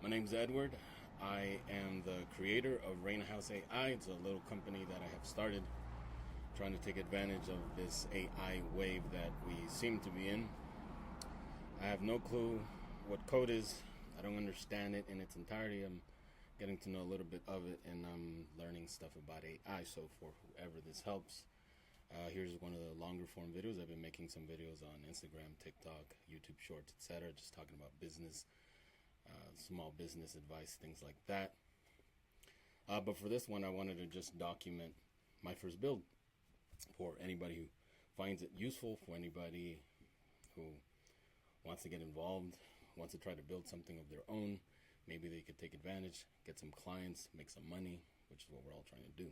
My name's Edward. I am the creator of Rain House AI. It's a little company that I have started trying to take advantage of this AI wave that we seem to be in. I have no clue what code is. I don't understand it in its entirety. I'm getting to know a little bit of it, and I'm learning stuff about AI. So for whoever this helps, here's one of the longer form videos. I've been making some videos on Instagram, TikTok, YouTube Shorts, etc., just talking about business, small business advice, things like that. But for this one, I wanted to just document my first build for anybody who finds it useful, for anybody who wants to get involved, wants to try to build something of their own. Maybe they could take advantage, get some clients, make some money, which is what we're all trying to do.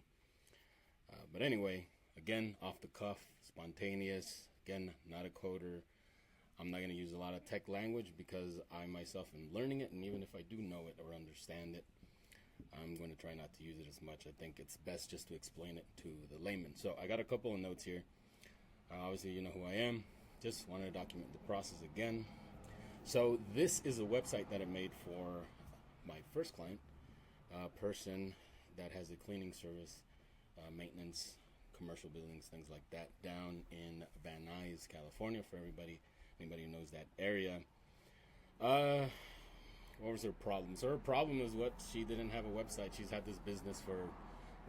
But anyway, again, off the cuff, spontaneous. Again, not a coder. I'm not going to use a lot of tech language because I myself am learning it, and even if I do know it or understand it, I'm going to try not to use it as much. I think it's best just to explain it to the layman. So I got a couple of notes here. Obviously, you know who I am. Just wanted to document the process again. So this is a website that I made for my first client, a person that has a cleaning service, maintenance, commercial buildings, things like that, down in Van Nuys, California, for anybody who knows that area. What was her problem? So her problem is what she didn't have a website. She's had this business for,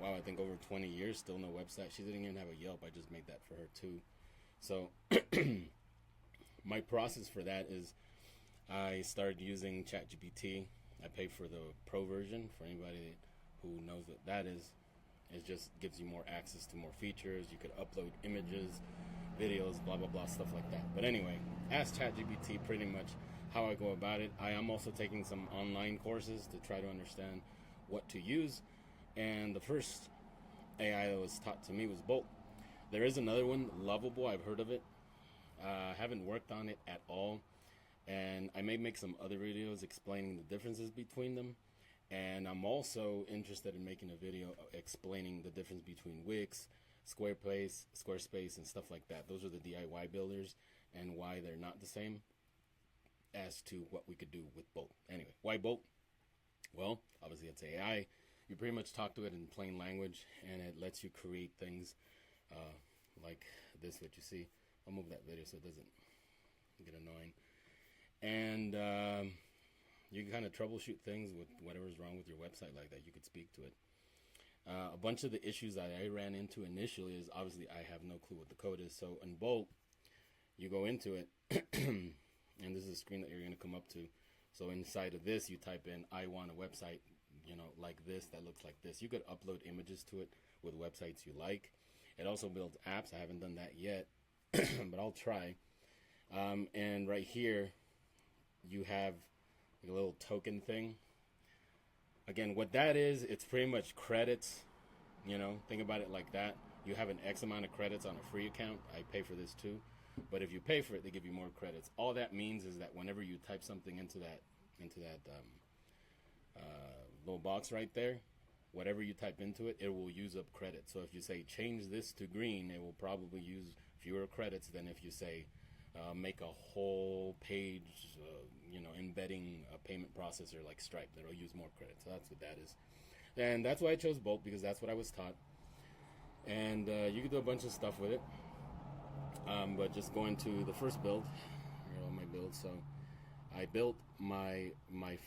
wow, I think over 20 years, still no website. She didn't even have a Yelp. I just made that for her too. So my process for that is I started using ChatGPT. I pay for the pro version. For anybody who knows what that is, it just gives you more access to more features. You could upload images, videos, blah, blah, blah, stuff like that. But anyway, ask ChatGPT pretty much how I go about it. I am also taking some online courses to try to understand what to use. And the first AI that was taught to me was Bolt. There is another one, Lovable. I've heard of it. I haven't worked on it at all. And I may make some other videos explaining the differences between them. And I'm also interested in making a video explaining the difference between Wix, Squarespace, and stuff like that. Those are the DIY builders and why they're not the same as to what we could do with Bolt. Anyway, why Bolt? Well, obviously it's AI. You pretty much talk to it in plain language, and it lets you create things like this, what you see. I'll move that video so it doesn't get annoying. And you can kind of troubleshoot things with whatever's wrong with your website like that. You could speak to it. A bunch of the issues that I ran into initially is obviously I have no clue what the code is. So in Bolt, you go into it, and this is a screen that you're going to come up to. So inside of this, you type in, I want a website, like this, that looks like this. You could upload images to it with websites you like. It also builds apps. I haven't done that yet, but I'll try. And right here, you have a little token thing. Again, what that is, it's pretty much credits. Think about it like that. You have an X amount of credits on a free account. I pay for this too. But if you pay for it, they give you more credits. All that means is that whenever you type something into that little box right there, whatever you type into it, it will use up credits. So if you say change this to green, it will probably use fewer credits than if you say make a whole page, embedding a payment processor like Stripe. That'll use more credits. So that's what that is. And that's why I chose Bolt, because that's what I was taught. And you can do a bunch of stuff with it. But just going to the first build, here are all my builds. So I built my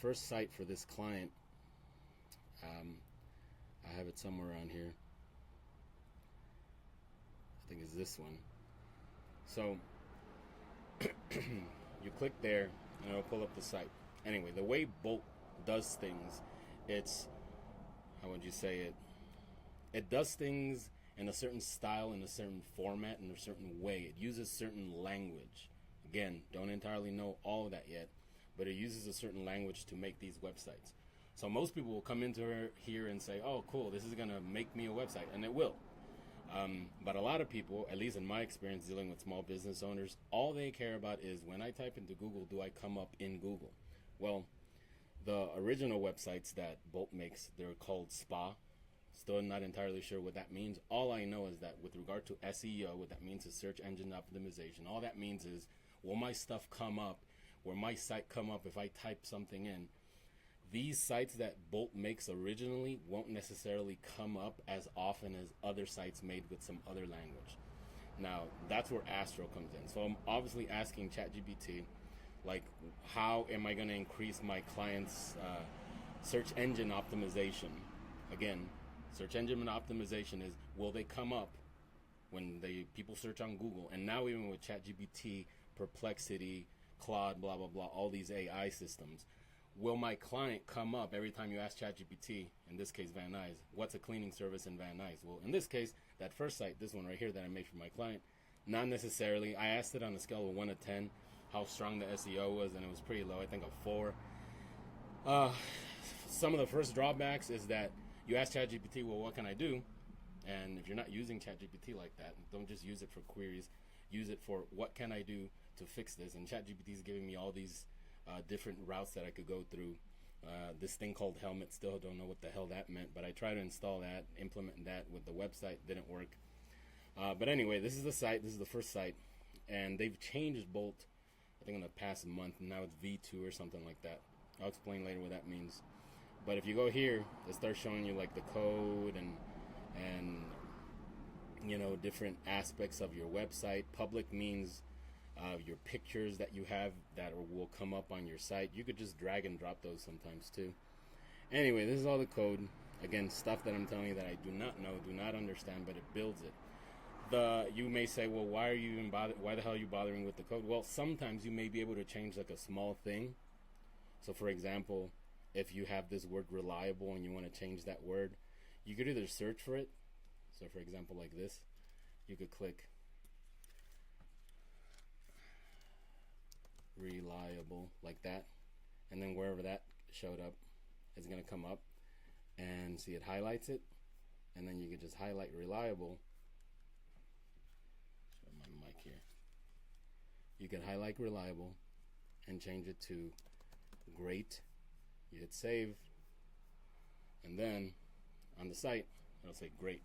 first site for this client. I have it somewhere around here. I think it's this one. So you click there and it'll pull up the site. Anyway, the way Bolt does things, it's, how would you say it? It does things in a certain style, in a certain format, in a certain way. It uses certain language. Again, don't entirely know all of that yet, but it uses a certain language to make these websites. So most people will come into here and say, oh, cool, this is going to make me a website, and it will. But a lot of people, at least in my experience dealing with small business owners, all they care about is when I type into Google, do I come up in Google? Well, the original websites that Bolt makes, they're called SPA. Still not entirely sure what that means. All I know is that with regard to SEO, what that means is search engine optimization. All that means is, will my stuff come up, will my site come up if I type something in these sites that Bolt makes originally won't necessarily come up as often as other sites made with some other language. Now, that's where Astro comes in. So I'm obviously asking ChatGPT, like, how am I going to increase my clients' search engine optimization? Again, search engine optimization is, will they come up when people search on Google? And now even with ChatGPT, Perplexity, Claude, blah, blah, blah, all these AI systems, will my client come up every time you ask ChatGPT, in this case Van Nuys, what's a cleaning service in Van Nuys? Well, in this case, that first site, this one right here that I made for my client, not necessarily. I asked it on a scale of 1 to 10 how strong the SEO was, and it was pretty low, I think a 4. Some of the first drawbacks is that you ask ChatGPT, well, what can I do? And if you're not using ChatGPT like that, don't just use it for queries, use it for what can I do to fix this? And ChatGPT is giving me all these different routes that I could go through. This thing called Helmet, still don't know what the hell that meant, but I tried to install that, implement that with the website, didn't work. But anyway, this is the site, this is the first site, and they've changed Bolt, I think in the past month, and now it's V2 or something like that. I'll explain later what that means. But if you go here, it starts showing you like the code and you know, different aspects of your website. Public means your pictures that you have that will come up on your site. You could just drag and drop those sometimes too. Anyway, this is all the code. Again, stuff that I'm telling you that I do not know, do not understand, but it builds it. You may say, well, why are you even why the hell are you bothering with the code? Well, sometimes you may be able to change like a small thing. So for example, if you have this word reliable and you want to change that word, you could either search for it. So for example, like this, you could click reliable like that, and then wherever that showed up, it's going to come up, and see, it highlights it, and then you could just highlight reliable. Show my mic here. You can highlight reliable and change it to great. You hit save, and then on the site it'll say great.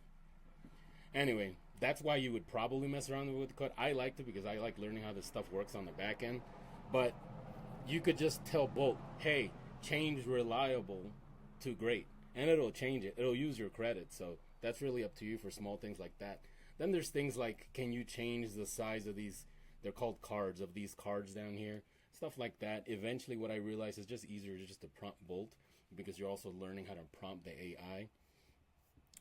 Anyway, that's why you would probably mess around with the code. I liked it because I like learning how this stuff works on the back end. But you could just tell Bolt, hey, change reliable to great, and it'll change it. It'll use your credit. So that's really up to you for small things like that. Then there's things like, can you change the size of these, they're called cards, of these cards down here, stuff like that. Eventually what I realized is just easier just to prompt Bolt, because you're also learning how to prompt the AI.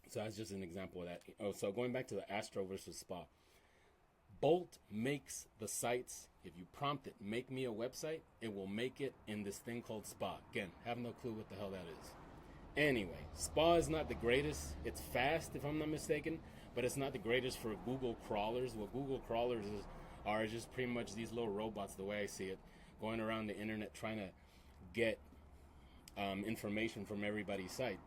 So that's just an example of that. Oh, so going back to the Astro versus Spa. Bolt makes the sites, if you prompt it, make me a website, it will make it in this thing called Spa. Again, have no clue what the hell that is. Anyway, Spa is not the greatest. It's fast, if I'm not mistaken, but it's not the greatest for Google crawlers. What Google crawlers are just pretty much these little robots, the way I see it, going around the internet trying to get information from everybody's site.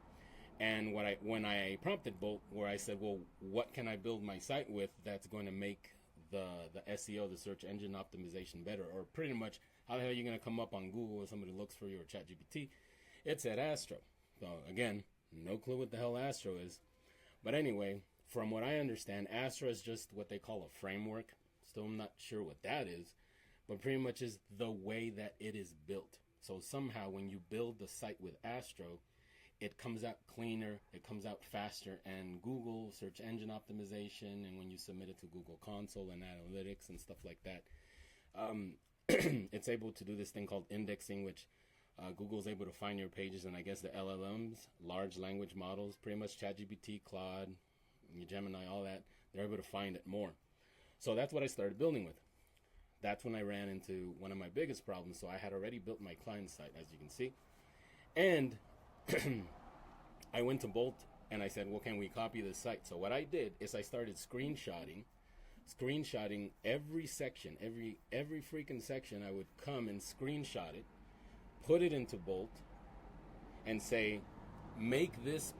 And when I prompted Bolt, where I said, well, what can I build my site with that's going to make the SEO, the search engine optimization, better? Or pretty much, how the hell are you going to come up on Google when somebody looks for you, or ChatGPT? It said Astro. So again, no clue what the hell Astro is. But anyway, from what I understand, Astro is just what they call a framework. Still not sure what that is, but pretty much is the way that it is built. So somehow when you build the site with Astro, it comes out cleaner, it comes out faster, and Google search engine optimization, and when you submit it to Google Console and analytics and stuff like that, it's able to do this thing called indexing, which Google's able to find your pages, and I guess the LLMs, large language models, pretty much ChatGPT, Claude, Gemini, all that, they're able to find it more. So that's what I started building with. That's when I ran into one of my biggest problems. So I had already built my client site, as you can see, and I went to Bolt and I said, well, can we copy this site? So what I did is I started screenshotting every section, every freaking section. I would come and screenshot it, put it into Bolt, and say, make this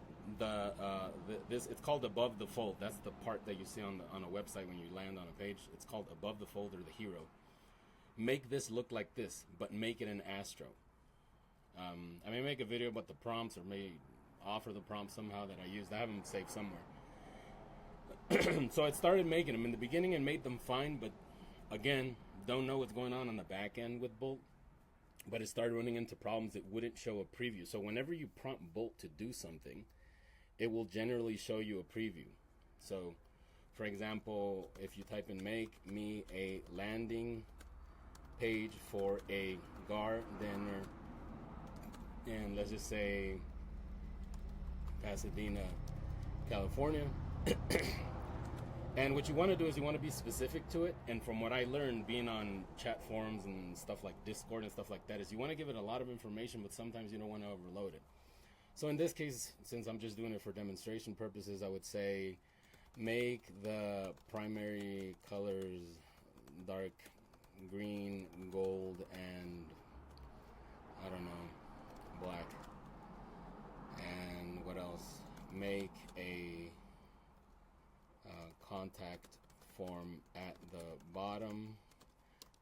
this. It's called above the fold. That's the part that you see on a website when you land on a page. It's called above the fold, or the hero. Make this look like this, but make it in Astro. I may make a video about the prompts, or may offer the prompts somehow that I used. I have them saved somewhere. So I started making them in the beginning and made them fine, but again, don't know what's going on the back end with Bolt. but it started running into problems. It wouldn't show a preview. So whenever you prompt Bolt to do something, it will generally show you a preview. So for example, if you type in make me a landing page for a gardener, and let's just say Pasadena, California. And what you want to do is you want to be specific to it. And from what I learned being on chat forums and stuff like Discord and stuff like that, is you want to give it a lot of information, but sometimes you don't want to overload it. So in this case, since I'm just doing it for demonstration purposes, I would say make the primary colors dark green, gold, and I don't know, black. And what else? Make a contact form at the bottom.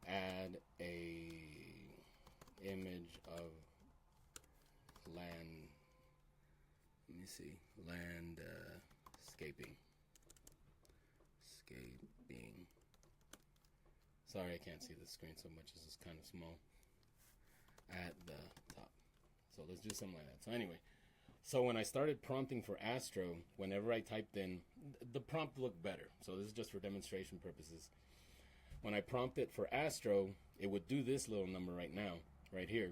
Add a image of land. Let me see. Landscaping. Sorry, I can't see the screen so much. This is kind of small. At the top. So let's do something like that. So anyway. So when I started prompting for Astro, whenever I typed in, the prompt looked better. So this is just for demonstration purposes. When I prompted for Astro, it would do this little number right now, right here.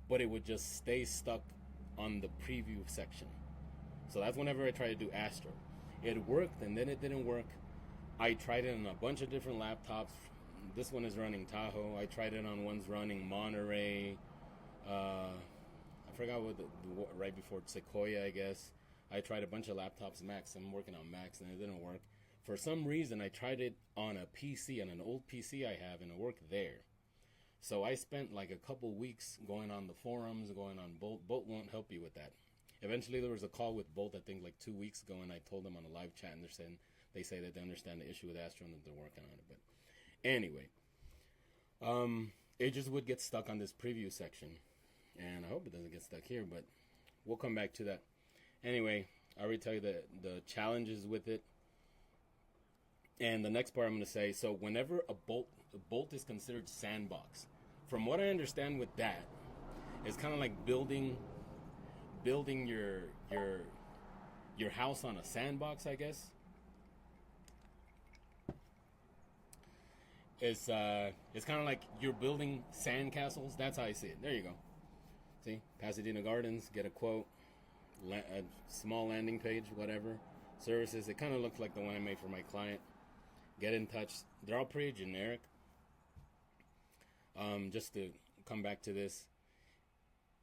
But it would just stay stuck on the preview section. So that's whenever I try to do Astro. It worked and then it didn't work. I tried it on a bunch of different laptops. This one is running Tahoe. I tried it on ones running Monterey. I forgot what right before Sequoia, I guess. I tried a bunch of laptops, Macs. I'm working on Macs, and it didn't work. For some reason, I tried it on a PC, on an old PC I have, and it worked there. So I spent like a couple weeks going on the forums, going on Bolt. Bolt won't help you with that. Eventually, there was a call with Bolt, I think like 2 weeks ago, and I told them on a live chat, and they say that they understand the issue with Astro and that they're working on it. But anyway, it just would get stuck on this preview section. And I hope it doesn't get stuck here, but we'll come back to that. Anyway, I already tell you the challenges with it. And the next part I'm going to say, so whenever a bolt is considered sandbox. From what I understand with that, it's kind of like building your house on a sandbox, I guess. It's kind of like you're building sandcastles. That's how I see it. There you go. See, Pasadena Gardens, get a quote, a small landing page, whatever, services. It kind of looks like the one I made for my client. Get in touch. They're all pretty generic. Just to come back to this,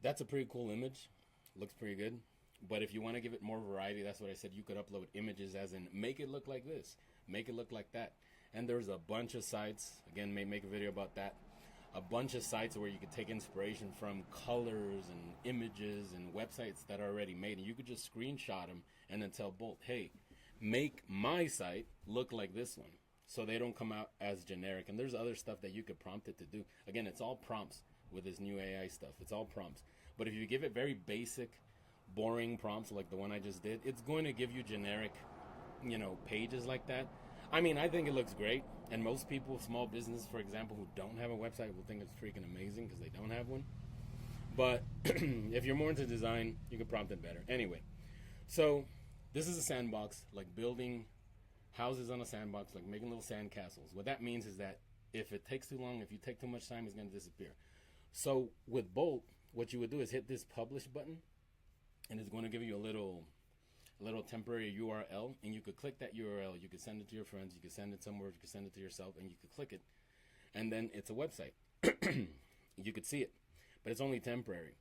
that's a pretty cool image. Looks pretty good. But if you want to give it more variety, that's what I said. You could upload images as in make it look like this, make it look like that. And there's a bunch of sites. Again, may make a video about that. A bunch of sites where you could take inspiration from colors and images and websites that are already made, and you could just screenshot them and then tell Bolt, hey, make my site look like this one, so they don't come out as generic. And there's other stuff that you could prompt it to do. Again, it's all prompts with this new AI stuff. It's all prompts. But if you give it very basic, boring prompts like the one I just did, it's going to give you generic, pages like that. I mean, I think it looks great. And most people, small business, for example, who don't have a website will think it's freaking amazing because they don't have one. But if you're more into design, you can prompt it better. Anyway, so this is a sandbox, like building houses on a sandbox, like making little sand castles. What that means is that if it takes too long, if you take too much time, it's going to disappear. So with Bolt, what you would do is hit this publish button, and it's going to give you a little temporary URL, and you could click that URL. You could send it to your friends. You could send it somewhere. You could send it to yourself, and you could click it, and then it's a website. You could see it, but it's only temporary.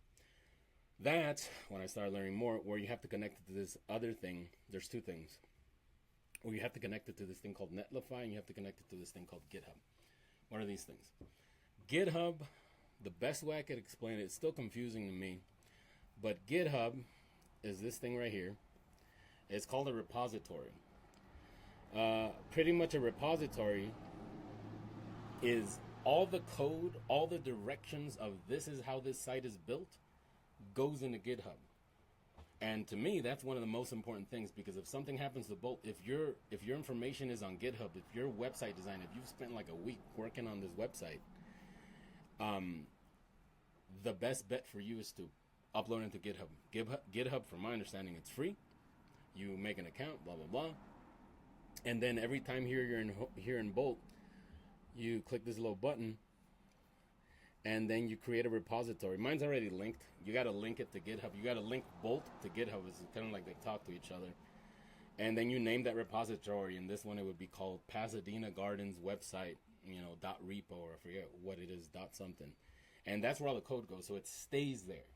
That's when I started learning more, where you have to connect it to this other thing. There's two things. Where you have to connect it to this thing called Netlify, and you have to connect it to this thing called GitHub. What are these things? GitHub, the best way I could explain it, it's still confusing to me, but GitHub is this thing right here. It's called a repository. Pretty much a repository is all the code, all the directions of this is how this site is built goes into GitHub. And to me, that's one of the most important things, because if something happens to Bolt, if your information is on GitHub, if your website design, if you've spent like a week working on this website, The best bet for you is to upload into GitHub. GitHub, from my understanding, it's free. You make an account, blah blah blah, and then every time you're in Bolt, you click this little button, and then you create a repository. Mine's already linked. You got to link it to GitHub. You got to link Bolt to GitHub. It's kind of like they talk to each other. And then you name that repository. And this one, it would be called Pasadena Gardens website, .repo, or I forget what it is, .something. And that's where all the code goes. So it stays there.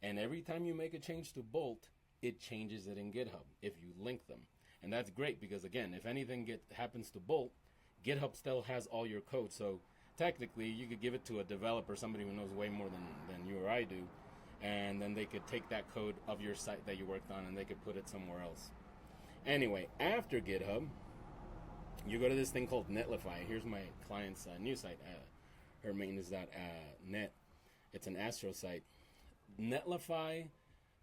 And every time you make a change to Bolt, it changes it in GitHub if you link them. And that's great because, again, if anything happens to Bolt, GitHub still has all your code. So technically, you could give it to a developer, somebody who knows way more than you or I do, and then they could take that code of your site that you worked on and they could put it somewhere else. Anyway, after GitHub, you go to this thing called Netlify. Here's my client's new site. Her maintenance.net. It's an Astro site. Netlify,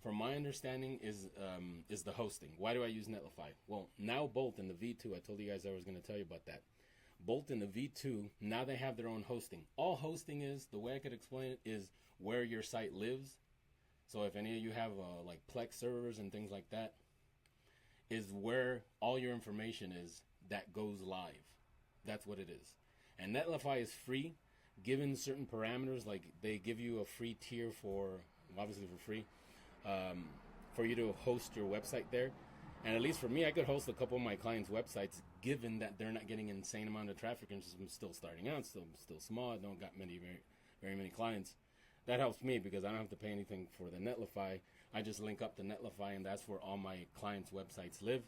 from my understanding, is the hosting. Why do I use Netlify? Well, now Bolt in the V2, I told you guys I was going to tell you about that. Bolt in the V2, now they have their own hosting. All hosting is, the way I could explain it, is where your site lives. So if any of you have like Plex servers and things like that, is where all your information is that goes live. That's what it is. And Netlify is free, given certain parameters. Like they give you a free tier obviously for free, for you to host your website there. And at least for me, I could host a couple of my clients' websites, given that they're not getting an insane amount of traffic and I'm still starting out, still small. I don't got very many clients. That helps me because I don't have to pay anything for the Netlify. I just link up to Netlify, and that's where all my clients' websites live.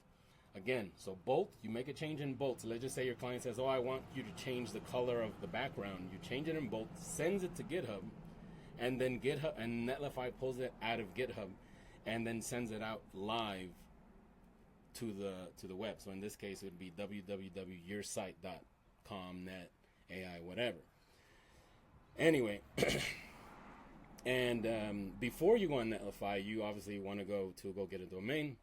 Again, so Bolt, you make a change in Bolt. So let's just say your client says, I want you to change the color of the background. You change it in Bolt, sends it to GitHub, and then GitHub and Netlify pulls it out of GitHub and then sends it out live to the web. So in this case, it would be www.yoursite.com, net, AI, whatever. Anyway, and before you go on Netlify, you obviously want to go get a domain.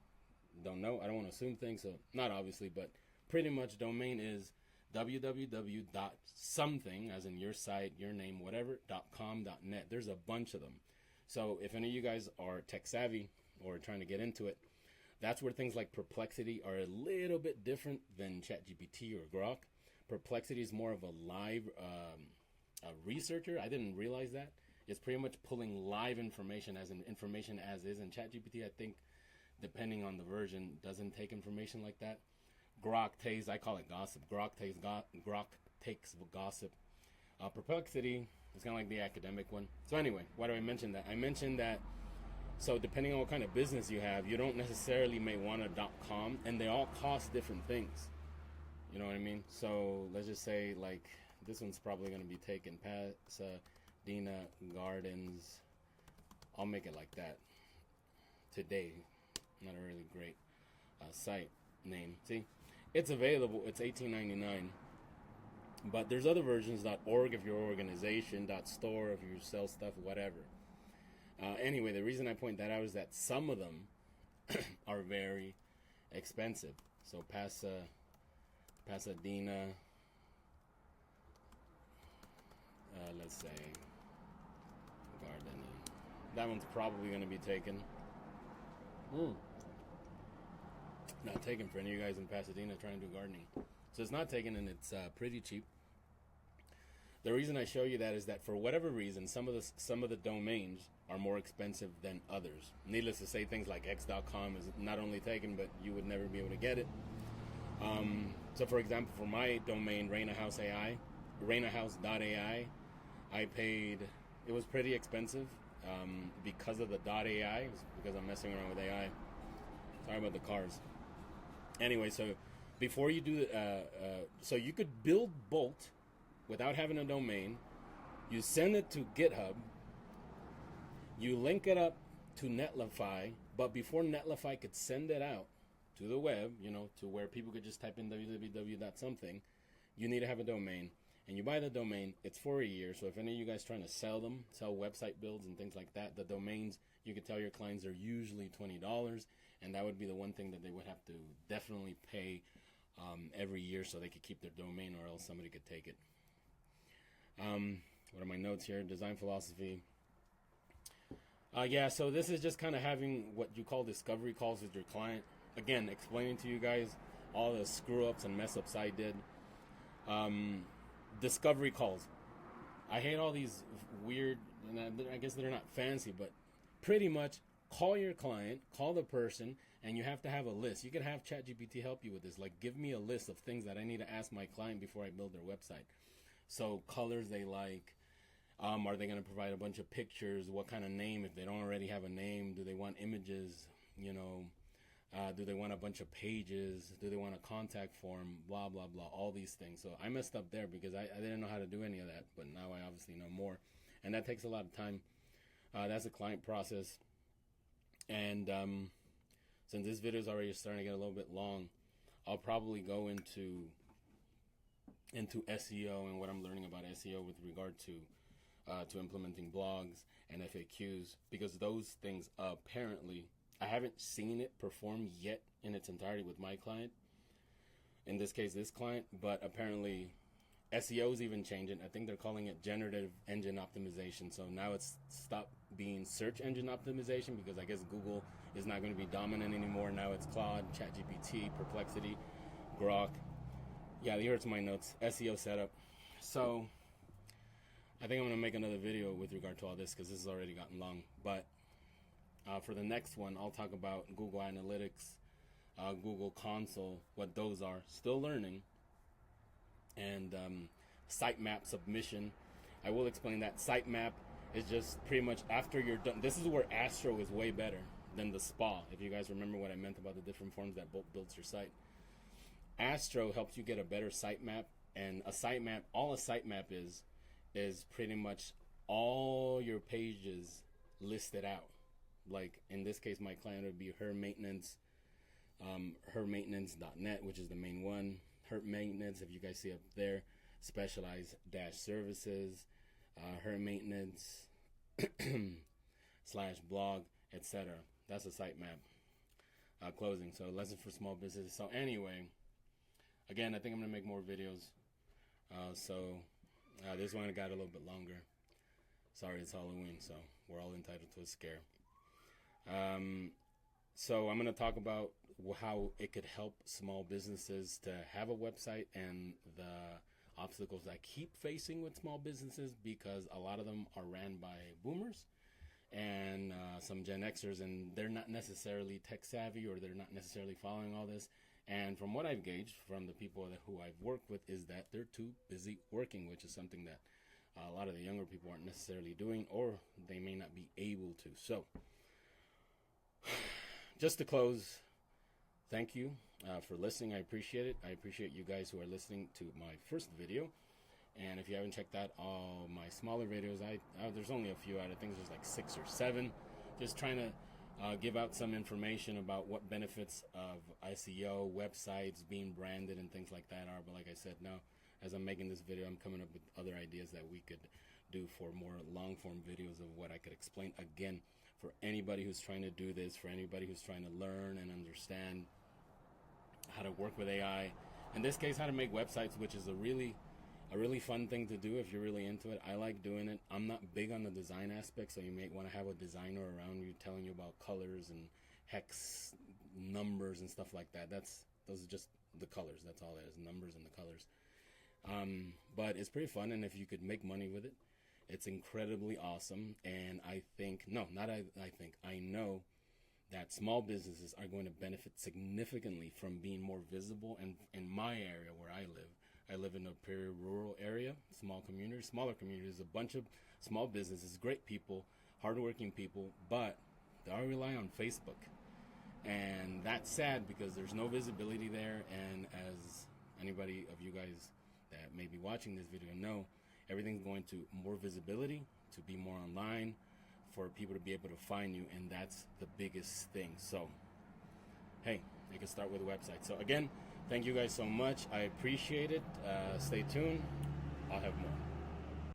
Don't know. I don't want to assume things. So not obviously, but pretty much domain is www.something, as in your site, your name, whatever, .com, .net. There's a bunch of them. So if any of you guys are tech savvy or trying to get into it, that's where things like Perplexity are a little bit different than ChatGPT or Grok. Perplexity is more of a live a researcher. I didn't realize that. It's pretty much pulling live information as in information as is. And ChatGPT, I think, depending on the version, doesn't take information like that. Grok takes, I call it gossip. Grok takes gossip. Perplexity is kind of like the academic one. So anyway, why do I mention that? I mentioned that, so depending on what kind of business you have, you don't necessarily may want a .com, and they all cost different things. You know what I mean? So let's just say, like, this one's probably going to be taken, Pasadena Gardens. I'll make it like that today. Not a really great site name. See, it's available. It's $18.99. But there's other versions. .org if you're an organization. .store if you sell stuff, whatever. Anyway, the reason I point that out is that some of them are very expensive. So Pasadena, let's say, gardening. That one's probably going to be taken. Not taken for any of you guys in Pasadena trying to do gardening. So it's not taken, and it's pretty cheap. The reason I show you that is that for whatever reason, some of the domains are more expensive than others. Needless to say, things like x.com is not only taken, but you would never be able to get it. So for example, for my domain, ReinaHouse.ai, I paid, it was pretty expensive because of the .ai, because I'm messing around with AI. Sorry about the cars. Anyway, so before you do, so you could build Bolt without having a domain. You send it to GitHub. You link it up to Netlify, but before Netlify could send it out to the web, to where people could just type in www.something, you need to have a domain. And you buy the domain, it's for a year. So if any of you guys trying to sell website builds and things like that, the domains, you can tell your clients, are usually $20. And that would be the one thing that they would have to definitely pay every year so they could keep their domain, or else somebody could take it. what are my notes here? Design philosophy. Yeah, so this is just kind of having what you call discovery calls with your client. Again, explaining to you guys all the screw ups and mess ups I did. Discovery calls. I hate all these weird, and I guess they're not fancy, but pretty much call your client, call the person, and you have to have a list. You can have ChatGPT help you with this. Like, give me a list of things that I need to ask my client before I build their website. So, colors they like. Are they going to provide a bunch of pictures? What kind of name? If they don't already have a name, do they want images? You know, do they want a bunch of pages? Do they want a contact form? Blah, blah, blah. All these things. So I messed up there because I didn't know how to do any of that. But now I obviously know more. And that takes a lot of time. That's a client process. And since this video is already starting to get a little bit long, I'll probably go into SEO and what I'm learning about SEO with regard to implementing blogs and FAQs, because those things apparently, I haven't seen it perform yet in its entirety with my client, in this case this client, but apparently SEO is even changing. I think they're calling it generative engine optimization. So now it's stopped being search engine optimization, because I guess Google is not going to be dominant anymore. Now it's Claude, ChatGPT, Perplexity, Grok. Yeah, you heard my notes. SEO setup. So I think I'm going to make another video with regard to all this, because this has already gotten long. But for the next one, I'll talk about Google Analytics, Google Console, what those are. Still learning. And sitemap submission. I will explain that. Sitemap is just pretty much after you're done. This is where Astro is way better than the SPA. If you guys remember what I meant about the different forms that builds your site. Astro helps you get a better sitemap. And a sitemap, all a sitemap is pretty much all your pages listed out. Like in this case, my client would be her maintenance, hermaintenance.net, which is the main one. Her maintenance, if you guys see up there, specialized dash services, her maintenance / blog, etc. That's a sitemap. Closing. So lesson for small business. So anyway, again, I think I'm gonna make more videos. This one got a little bit longer. Sorry, it's Halloween, so we're all entitled to a scare. So I'm going to talk about how it could help small businesses to have a website and the obstacles that keep facing with small businesses, because a lot of them are ran by boomers and some Gen Xers, and they're not necessarily tech savvy, or they're not necessarily following all this. And from what I've gauged from the people who I've worked with is that they're too busy working, which is something that a lot of the younger people aren't necessarily doing, or they may not be able to. So just to close, thank you for listening. I appreciate it. I appreciate you guys who are listening to my first video. And if you haven't checked out all my smaller videos, there's only a few out. I think there's like 6 or 7. Just trying to give out some information about what benefits of SEO, websites, being branded, and things like that are. But like I said, now as I'm making this video, I'm coming up with other ideas that we could do for more long-form videos of what I could explain. Again, for anybody who's trying to do this, for anybody who's trying to learn and understand how to work with AI, in this case, how to make websites, which is a really fun thing to do if you're really into it. I like doing it. I'm not big on the design aspect, so you may want to have a designer around you telling you about colors and hex numbers and stuff like that. Those are just the colors. That's all it is, numbers and the colors. But it's pretty fun, and if you could make money with it, it's incredibly awesome. And I know that small businesses are going to benefit significantly from being more visible. And in my area where I live in a very rural area, smaller communities, a bunch of small businesses, great people, hardworking people, but they all rely on Facebook. And that's sad because there's no visibility there. And as anybody of you guys that may be watching this video know, everything's going to more visibility, to be more online, for people to be able to find you, and that's the biggest thing. So, hey, you can start with a website. So again, thank you guys so much. I appreciate it. Stay tuned. I'll have more.